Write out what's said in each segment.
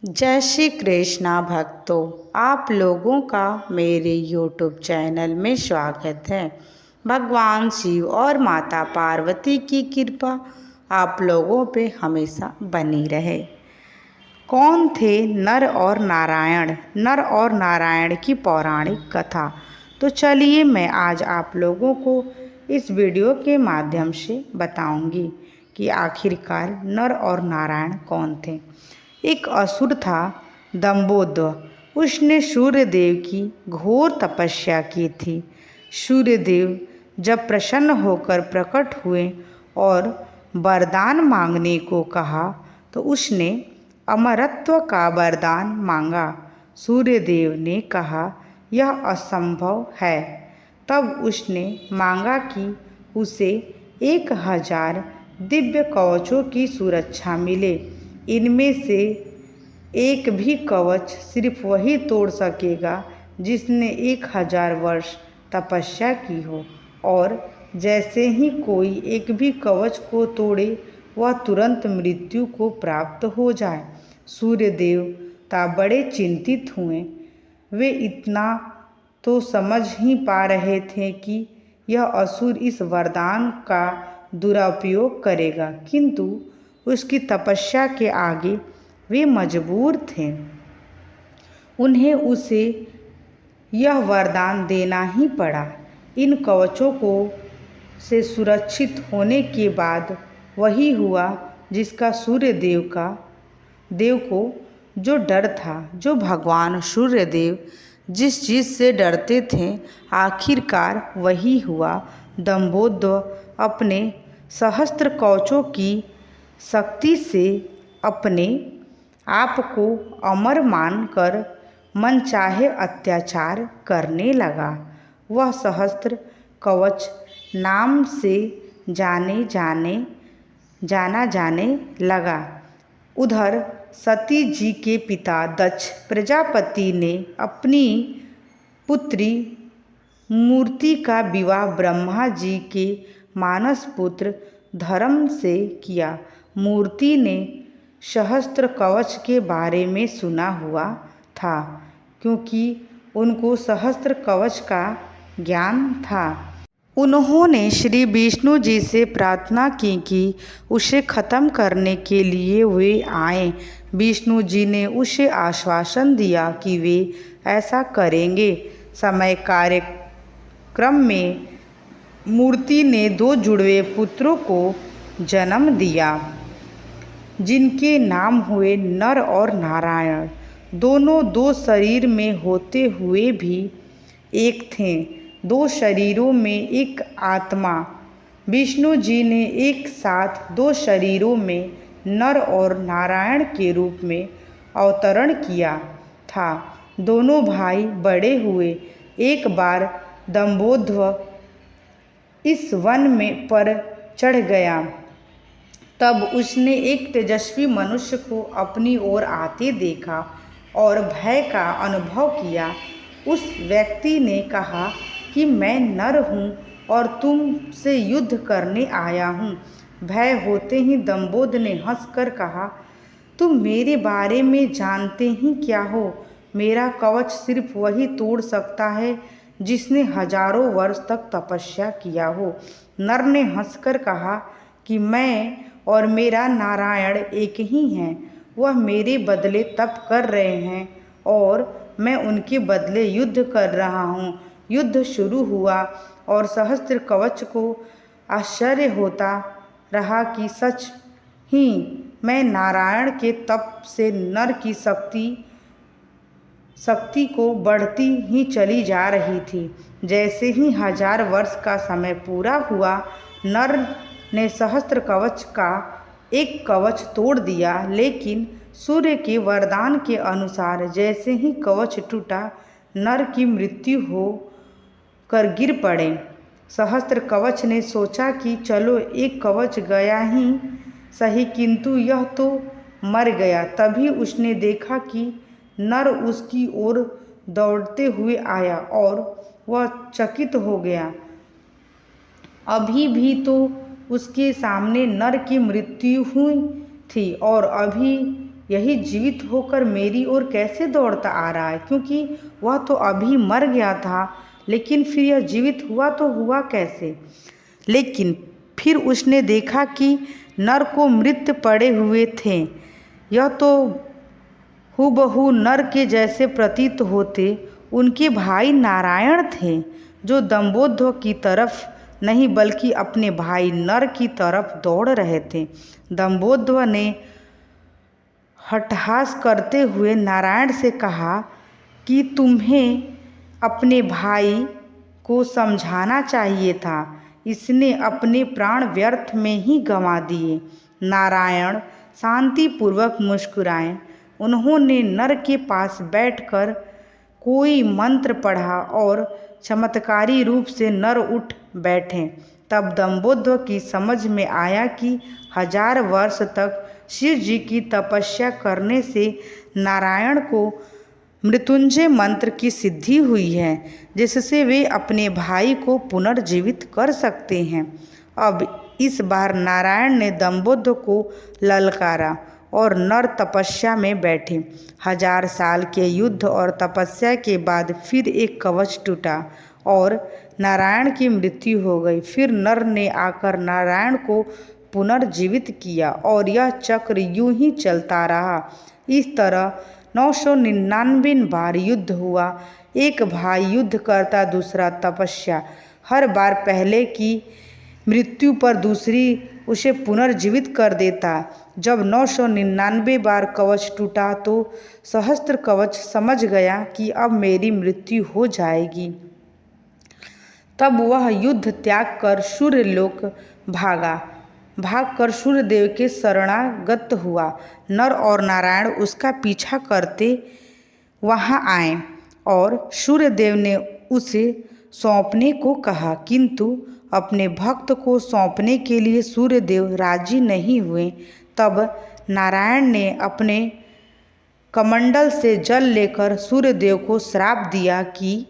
जय श्री कृष्णा भक्तों, आप लोगों का मेरे YouTube चैनल में स्वागत है। भगवान शिव और माता पार्वती की कृपा आप लोगों पे हमेशा बनी रहे। कौन थे नर और नारायण? नर और नारायण की पौराणिक कथा। तो चलिए मैं आज आप लोगों को इस वीडियो के माध्यम से बताऊंगी कि आखिरकार नर और नारायण कौन थे। एक असुर था दंबोदर। उसने सूर्यदेव की घोर तपस्या की थी। सूर्यदेव जब प्रसन्न होकर प्रकट हुए और वरदान मांगने को कहा तो उसने अमरत्व का वरदान मांगा। सूर्यदेव ने कहा यह असंभव है। तब उसने मांगा कि उसे 1000 दिव्य कवचों की सुरक्षा मिले। इनमें से एक भी कवच सिर्फ वही तोड़ सकेगा जिसने 1000 वर्ष तपस्या की हो, और जैसे ही कोई एक भी कवच को तोड़े वह तुरंत मृत्यु को प्राप्त हो जाए। सूर्य देवता बड़े चिंतित हुए। वे इतना तो समझ ही पा रहे थे कि यह असुर इस वरदान का दुरुपयोग करेगा, किंतु उसकी तपस्या के आगे वे मजबूर थे। उन्हें उसे यह वरदान देना ही पड़ा। इन कवचों को से सुरक्षित होने के बाद वही हुआ जिसका सूर्य देव को जो डर था। जो भगवान सूर्यदेव जिस चीज़ से डरते थे आखिरकार वही हुआ। दंबोदर अपने सहस्त्र कवचों की शक्ति से अपने आप को अमर मानकर मनचाहे अत्याचार करने लगा। वह सहस्त्र कवच नाम से जाना जाने लगा। उधर सती जी के पिता दक्ष प्रजापति ने अपनी पुत्री मूर्ति का विवाह ब्रह्मा जी के मानस पुत्र धर्म से किया। मूर्ति ने सहस्त्र कवच के बारे में सुना हुआ था, क्योंकि उनको सहस्त्र कवच का ज्ञान था। उन्होंने श्री विष्णु जी से प्रार्थना की कि उसे खत्म करने के लिए वे आए। विष्णु जी ने उसे आश्वासन दिया कि वे ऐसा करेंगे। समय कार्यक्रम में मूर्ति ने 2 जुड़वे पुत्रों को जन्म दिया, जिनके नाम हुए नर और नारायण। दोनों 2 शरीर में होते हुए भी एक थे। 2 शरीरों में एक आत्मा। विष्णु जी ने एक साथ 2 शरीरों में नर और नारायण के रूप में अवतरण किया था। दोनों भाई बड़े हुए। एक बार दंबोदर इस वन में पर चढ़ गया। तब उसने एक तेजस्वी मनुष्य को अपनी ओर आते देखा और भय का अनुभव किया। उस व्यक्ति ने कहा कि मैं नर हूँ और तुमसे युद्ध करने आया हूँ। भय होते ही दंबोदर ने हंसकर कहा, तुम मेरे बारे में जानते ही क्या हो? मेरा कवच सिर्फ वही तोड़ सकता है जिसने हजारों वर्ष तक तपस्या किया हो। नर ने हंसकर कहा कि मैं और मेरा नारायण एक ही हैं। वह मेरे बदले तप कर रहे हैं और मैं उनके बदले युद्ध कर रहा हूँ। युद्ध शुरू हुआ और सहस्त्र कवच को आश्चर्य होता रहा कि सच ही मैं नारायण के तप से नर की शक्ति को बढ़ती ही चली जा रही थी। जैसे ही 1000 वर्ष का समय पूरा हुआ, नर ने सहस्त्र कवच का एक कवच तोड़ दिया, लेकिन सूर्य के वरदान के अनुसार जैसे ही कवच टूटा, नर की मृत्यु हो कर गिर पड़े। सहस्त्र कवच ने सोचा कि चलो एक कवच गया ही सही, किंतु यह तो मर गया। तभी उसने देखा कि नर उसकी ओर दौड़ते हुए आया और वह चकित हो गया। अभी भी तो उसके सामने नर की मृत्यु हुई थी और अभी यही जीवित होकर मेरी ओर कैसे दौड़ता आ रहा है, क्योंकि वह तो अभी मर गया था। लेकिन फिर यह जीवित हुआ तो हुआ कैसे? लेकिन फिर उसने देखा कि नर को मृत पड़े हुए थे। यह तो हूबहू नर के जैसे प्रतीत होते। उनके भाई नारायण थे, जो दंभोदर की तरफ नहीं बल्कि अपने भाई नर की तरफ दौड़ रहे थे। दंभोदर ने हठहास करते हुए नारायण से कहा कि तुम्हें अपने भाई को समझाना चाहिए था, इसने अपने प्राण व्यर्थ में ही गंवा दिए। नारायण शांतिपूर्वक मुस्कुराए। उन्होंने नर के पास बैठकर कोई मंत्र पढ़ा और चमत्कारी रूप से नर उठ बैठे। तब दंभोदर की समझ में आया कि 1000 वर्ष तक शिव जी की तपस्या करने से नारायण को मृत्युंजय मंत्र की सिद्धि हुई है, जिससे वे अपने भाई को पुनर्जीवित कर सकते हैं। अब इस बार नारायण ने दंभोदर को ललकारा और नर तपस्या में बैठे। 1000 साल के युद्ध और तपस्या के बाद फिर एक कवच टूटा और नारायण की मृत्यु हो गई। फिर नर ने आकर नारायण को पुनर्जीवित किया और यह चक्र यूं ही चलता रहा। इस तरह 999 बार युद्ध हुआ। एक भाई युद्ध करता, दूसरा तपस्या। हर बार पहले की मृत्यु पर दूसरी उसे पुनर्जीवित कर देता। जब 999 बार कवच टूटा तो सहस्त्र कवच समझ गया कि अब मेरी मृत्यु हो जाएगी। तब वह युद्ध त्याग कर सूर्यलोक भागकर सूर्यदेव के शरणागत हुआ। नर और नारायण उसका पीछा करते वहां आए और सूर्यदेव ने उसे सौंपने को कहा, किंतु अपने भक्त को सौंपने के लिए सूर्यदेव राजी नहीं हुए। तब नारायण ने अपने कमंडल से जल लेकर सूर्यदेव को श्राप दिया कि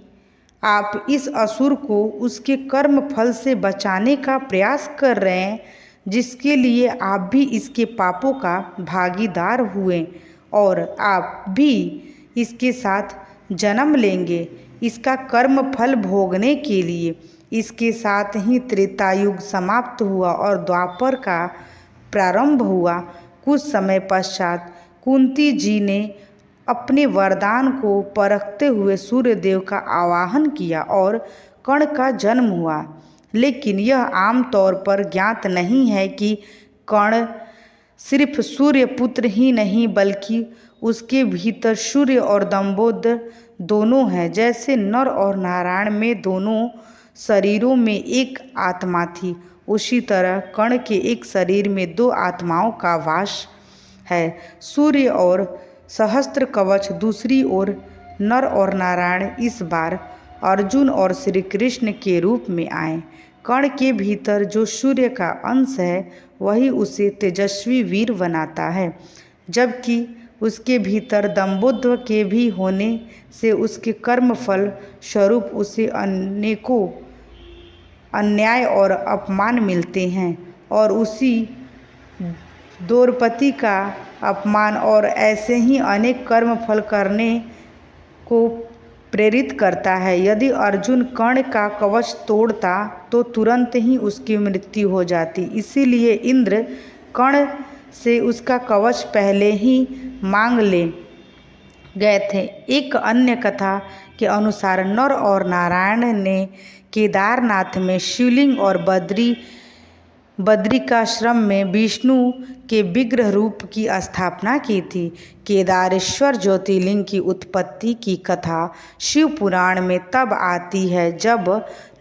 आप इस असुर को उसके कर्म फल से बचाने का प्रयास कर रहे हैं, जिसके लिए आप भी इसके पापों का भागीदार हुए और आप भी इसके साथ जन्म लेंगे, इसका कर्म फल भोगने के लिए। इसके साथ ही त्रेतायुग समाप्त हुआ और द्वापर का प्रारंभ हुआ। कुछ समय पश्चात कुंती जी ने अपने वरदान को परखते हुए सूर्यदेव का आवाहन किया और कर्ण का जन्म हुआ। लेकिन यह आम तौर पर ज्ञात नहीं है कि कर्ण सिर्फ सूर्य पुत्र ही नहीं बल्कि उसके भीतर सूर्य और दंभोदर दोनों हैं। जैसे नर और नारायण में दोनों शरीरों में एक आत्मा थी, उसी तरह कर्ण के एक शरीर में 2 आत्माओं का वास है। सूर्य और सहस्त्र कवच दूसरी ओर नर और नारायण इस बार अर्जुन और श्री कृष्ण के रूप में आए। कर्ण के भीतर जो सूर्य का अंश है वही उसे तेजस्वी वीर बनाता है, जबकि उसके भीतर दंभोदर के भी होने से उसके कर्मफल स्वरूप उसे अनेकों अन्याय और अपमान मिलते हैं और उसी द्रौपदी का अपमान और ऐसे ही अनेक कर्मफल करने को प्रेरित करता है। यदि अर्जुन कर्ण का कवच तोड़ता तो तुरंत ही उसकी मृत्यु हो जाती। इसीलिए इंद्र कर्ण से उसका कवच पहले ही मांग ले गए थे। एक अन्य कथा के अनुसार नर और नारायण ने केदारनाथ में शिवलिंग और बद्रिकाश्रम में विष्णु के विग्रह रूप की स्थापना की थी। केदारेश्वर ज्योतिर्लिंग की उत्पत्ति की कथा शिव पुराण में तब आती है जब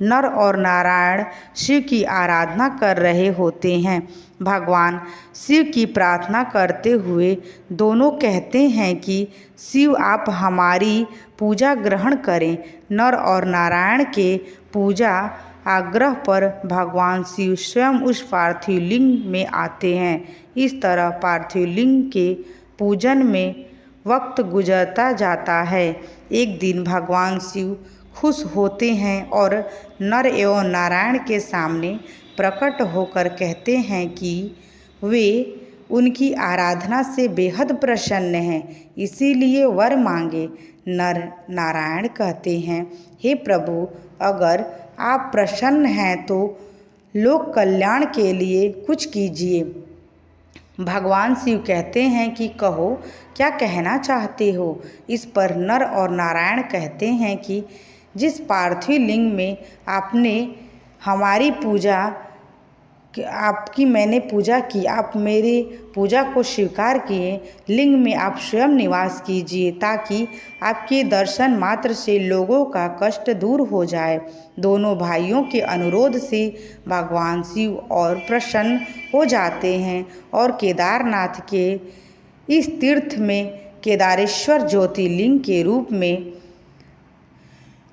नर और नारायण शिव की आराधना कर रहे होते हैं। भगवान शिव की प्रार्थना करते हुए दोनों कहते हैं कि शिव आप हमारी पूजा ग्रहण करें। नर और नारायण के पूजा आग्रह पर भगवान शिव स्वयं उस पार्थिव लिंग में आते हैं। इस तरह पार्थिव लिंग के पूजन में वक्त गुजरता जाता है। एक दिन भगवान शिव खुश होते हैं और नर एवं नारायण के सामने प्रकट होकर कहते हैं कि वे उनकी आराधना से बेहद प्रसन्न हैं, इसीलिए वर मांगे। नर नारायण कहते हैं, हे प्रभु, अगर आप प्रसन्न हैं तो लोक कल्याण के लिए कुछ कीजिए। भगवान शिव कहते हैं कि कहो, क्या कहना चाहते हो। इस पर नर और नारायण कहते हैं कि जिस पार्थिव लिंग में आपने हमारी पूजा आपकी मैंने पूजा की, आप मेरे पूजा को स्वीकार किए, लिंग में आप स्वयं निवास कीजिए ताकि आपके दर्शन मात्र से लोगों का कष्ट दूर हो जाए। दोनों भाइयों के अनुरोध से भगवान शिव और प्रसन्न हो जाते हैं और केदारनाथ के इस तीर्थ में केदारेश्वर ज्योतिर्लिंग के रूप में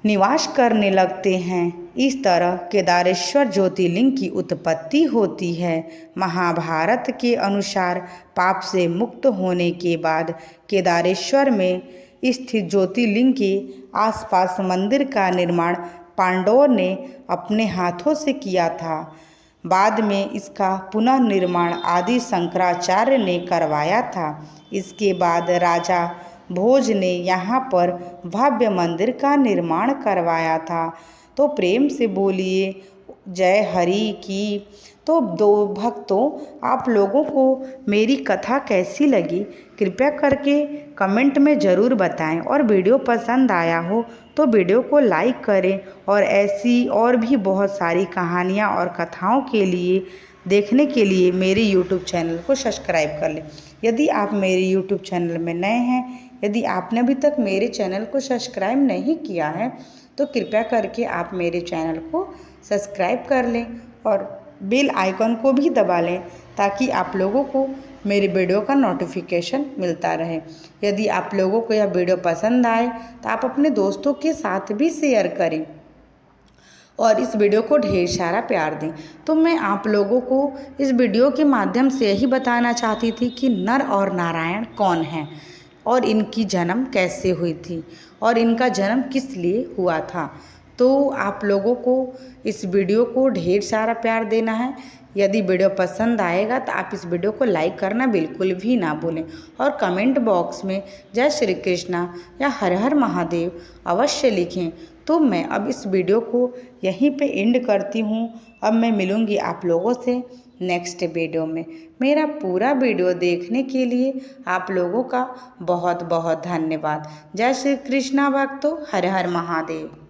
निवास करने लगते हैं। इस तरह केदारेश्वर ज्योतिर्लिंग की उत्पत्ति होती है। महाभारत के अनुसार पाप से मुक्त होने के बाद केदारेश्वर में स्थित ज्योतिर्लिंग के आसपास मंदिर का निर्माण पांडवों ने अपने हाथों से किया था। बाद में इसका पुनर्निर्माण आदि शंकराचार्य ने करवाया था। इसके बाद राजा भोज ने यहाँ पर भव्य मंदिर का निर्माण करवाया था। तो प्रेम से बोलिए जय हरि की। तो दो भक्तों, आप लोगों को मेरी कथा कैसी लगी कृपया करके कमेंट में ज़रूर बताएं, और वीडियो पसंद आया हो तो वीडियो को लाइक करें, और ऐसी और भी बहुत सारी कहानियाँ और कथाओं के लिए देखने के लिए मेरे YouTube चैनल को सब्सक्राइब कर लें। यदि आप मेरे YouTube चैनल में नए हैं, यदि आपने अभी तक मेरे चैनल को सब्सक्राइब नहीं किया है तो कृपया करके आप मेरे चैनल को सब्सक्राइब कर लें और बेल आइकन को भी दबा लें ताकि आप लोगों को मेरे वीडियो का नोटिफिकेशन मिलता रहे। यदि आप लोगों को यह वीडियो पसंद आए तो आप अपने दोस्तों के साथ भी शेयर करें और इस वीडियो को ढेर सारा प्यार दें। तो मैं आप लोगों को इस वीडियो के माध्यम से यही बताना चाहती थी कि नर और नारायण कौन हैं और इनकी जन्म कैसे हुई थी और इनका जन्म किस लिए हुआ था। तो आप लोगों को इस वीडियो को ढेर सारा प्यार देना है। यदि वीडियो पसंद आएगा तो आप इस वीडियो को लाइक करना बिल्कुल भी ना भूलें, और कमेंट बॉक्स में जय श्री कृष्णा या हर हर महादेव अवश्य लिखें। तो मैं अब इस वीडियो को यहीं पे एंड करती हूँ। अब मैं मिलूँगी आप लोगों से नेक्स्ट वीडियो में। मेरा पूरा वीडियो देखने के लिए आप लोगों का बहुत बहुत धन्यवाद। जय श्री कृष्णा भक्तों, हर हर महादेव।